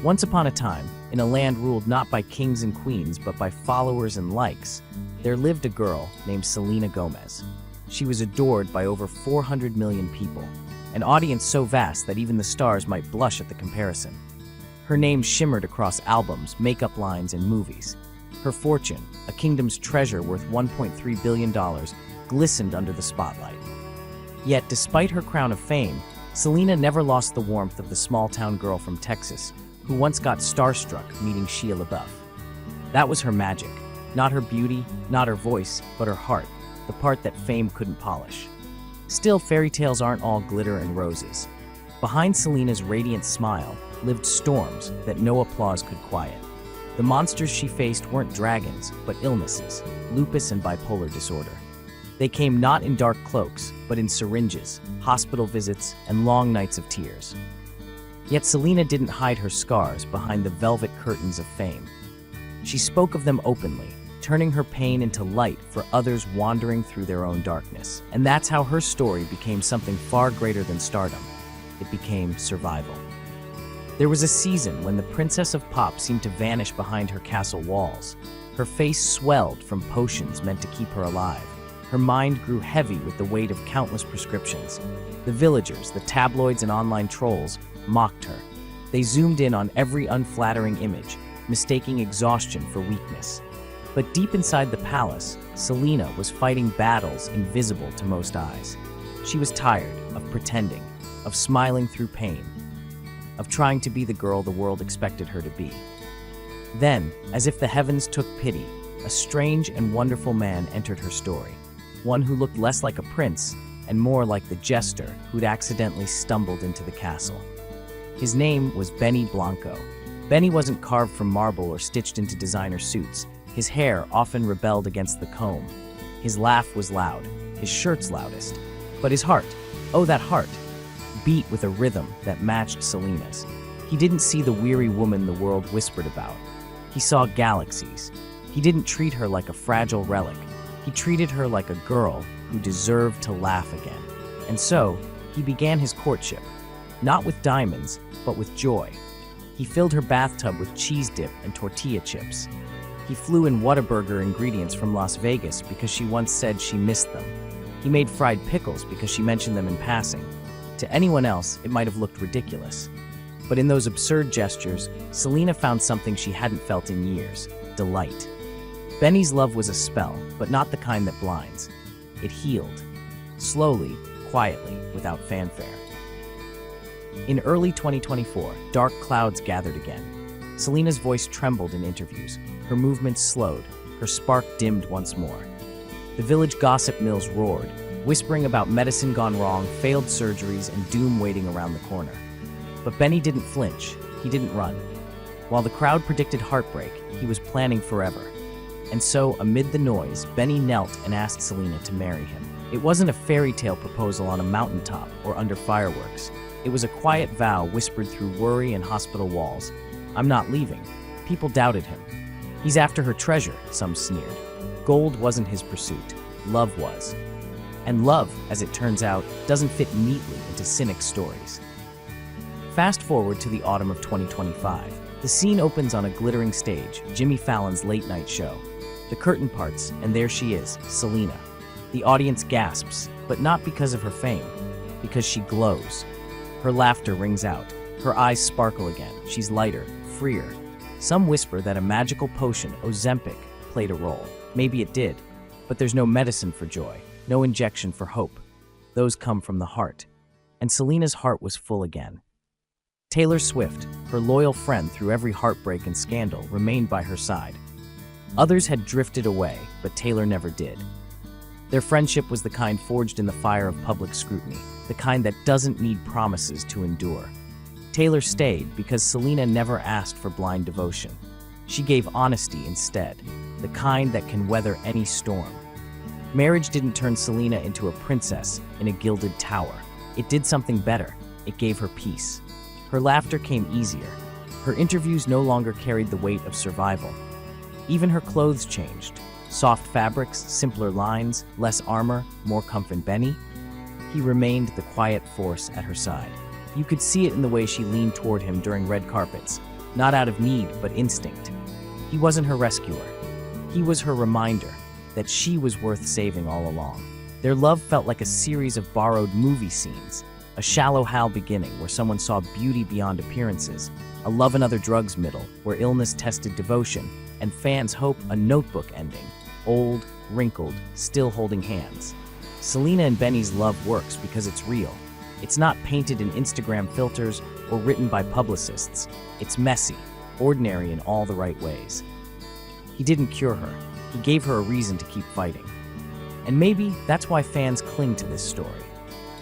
Once upon a time, in a land ruled not by kings and queens but by followers and likes, there lived a girl named Selena Gomez. She was adored by over 400 million people, an audience so vast that even the stars might blush at the comparison. Her name shimmered across albums, makeup lines, and movies. Her fortune, a kingdom's treasure worth $1.3 billion, glistened under the spotlight. Yet, despite her crown of fame, Selena never lost the warmth of the small-town girl from Texas who once got starstruck meeting Shia LaBeouf. That was her magic. Not her beauty, not her voice, but her heart, the part that fame couldn't polish. Still, fairy tales aren't all glitter and roses. Behind Selena's radiant smile lived storms that no applause could quiet. The monsters she faced weren't dragons, but illnesses, lupus and bipolar disorder. They came not in dark cloaks, but in syringes, hospital visits, and long nights of tears. Yet Selena didn't hide her scars behind the velvet curtains of fame. She spoke of them openly, turning her pain into light for others wandering through their own darkness. And that's how her story became something far greater than stardom. It became survival. There was a season when the princess of pop seemed to vanish behind her castle walls. Her face swelled from potions meant to keep her alive. Her mind grew heavy with the weight of countless prescriptions. The villagers, the tabloids, and online trolls mocked her. They zoomed in on every unflattering image, mistaking exhaustion for weakness. But deep inside the palace, Selena was fighting battles invisible to most eyes. She was tired of pretending, of smiling through pain, of trying to be the girl the world expected her to be. Then, as if the heavens took pity, a strange and wonderful man entered her story. One who looked less like a prince and more like the jester who'd accidentally stumbled into the castle. His name was Benny Blanco. Benny wasn't carved from marble or stitched into designer suits. His hair often rebelled against the comb. His laugh was loud, his shirt's loudest. But his heart, oh that heart, beat with a rhythm that matched Selena's. He didn't see the weary woman the world whispered about. He saw galaxies. He didn't treat her like a fragile relic. He treated her like a girl who deserved to laugh again. And so, he began his courtship, not with diamonds, but with joy. He filled her bathtub with cheese dip and tortilla chips. He flew in Whataburger ingredients from Las Vegas because she once said she missed them. He made fried pickles because she mentioned them in passing. To anyone else, it might have looked ridiculous. But in those absurd gestures, Selena found something she hadn't felt in years: delight. Benny's love was a spell, but not the kind that blinds. It healed. Slowly, quietly, without fanfare. In early 2024, dark clouds gathered again. Selena's voice trembled in interviews. Her movements slowed. Her spark dimmed once more. The village gossip mills roared, whispering about medicine gone wrong, failed surgeries, and doom waiting around the corner. But Benny didn't flinch. He didn't run. While the crowd predicted heartbreak, he was planning forever. And so, amid the noise, Benny knelt and asked Selena to marry him. It wasn't a fairy tale proposal on a mountaintop or under fireworks. It was a quiet vow whispered through worry and hospital walls. "I'm not leaving." People doubted him. "He's after her treasure," some sneered. Gold wasn't his pursuit. Love was. And love, as it turns out, doesn't fit neatly into cynic stories. Fast forward to the autumn of 2025. The scene opens on a glittering stage, Jimmy Fallon's late-night show. The curtain parts, and there she is, Selena. The audience gasps, but not because of her fame, because she glows. Her laughter rings out. Her eyes sparkle again. She's lighter, freer. Some whisper that a magical potion, Ozempic, played a role. Maybe it did, but there's no medicine for joy, no injection for hope. Those come from the heart. And Selena's heart was full again. Taylor Swift, her loyal friend through every heartbreak and scandal, remained by her side. Others had drifted away, but Taylor never did. Their friendship was the kind forged in the fire of public scrutiny, the kind that doesn't need promises to endure. Taylor stayed because Selena never asked for blind devotion. She gave honesty instead, the kind that can weather any storm. Marriage didn't turn Selena into a princess in a gilded tower. It did something better. It gave her peace. Her laughter came easier. Her interviews no longer carried the weight of survival. Even her clothes changed. Soft fabrics, simpler lines, less armor, more comfort. Benny? He remained the quiet force at her side. You could see it in the way she leaned toward him during red carpets, not out of need, but instinct. He wasn't her rescuer. He was her reminder that she was worth saving all along. Their love felt like a series of borrowed movie scenes, a Shallow Hal beginning where someone saw beauty beyond appearances, a Love and Other Drugs middle where illness tested devotion, and fans hope a Notebook ending, old, wrinkled, still holding hands. Selena and Benny's love works because it's real. It's not painted in Instagram filters or written by publicists. It's messy, ordinary in all the right ways. He didn't cure her. He gave her a reason to keep fighting. And maybe that's why fans cling to this story.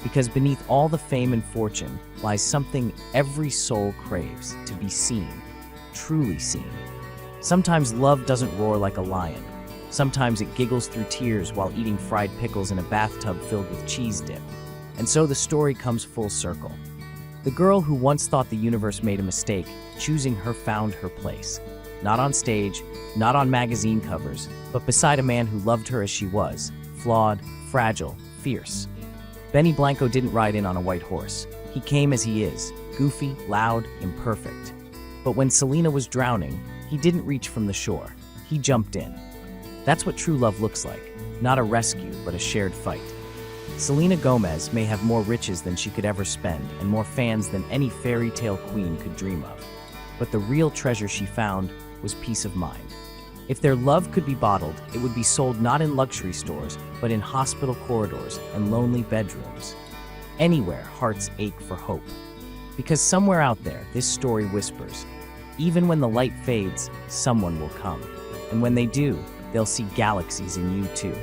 Because beneath all the fame and fortune lies something every soul craves: to be seen, truly seen. Sometimes love doesn't roar like a lion. Sometimes it giggles through tears while eating fried pickles in a bathtub filled with cheese dip. And so the story comes full circle. The girl who once thought the universe made a mistake, choosing her, found her place. Not on stage, not on magazine covers, but beside a man who loved her as she was, flawed, fragile, fierce. Benny Blanco didn't ride in on a white horse. He came as he is, goofy, loud, imperfect. But when Selena was drowning, he didn't reach from the shore. He jumped in. That's what true love looks like. Not a rescue, but a shared fight. Selena Gomez may have more riches than she could ever spend and more fans than any fairy tale queen could dream of. But the real treasure she found was peace of mind. If their love could be bottled, it would be sold not in luxury stores, but in hospital corridors and lonely bedrooms. Anywhere hearts ache for hope. Because somewhere out there, this story whispers, even when the light fades, someone will come. And when they do, they'll see galaxies in you too.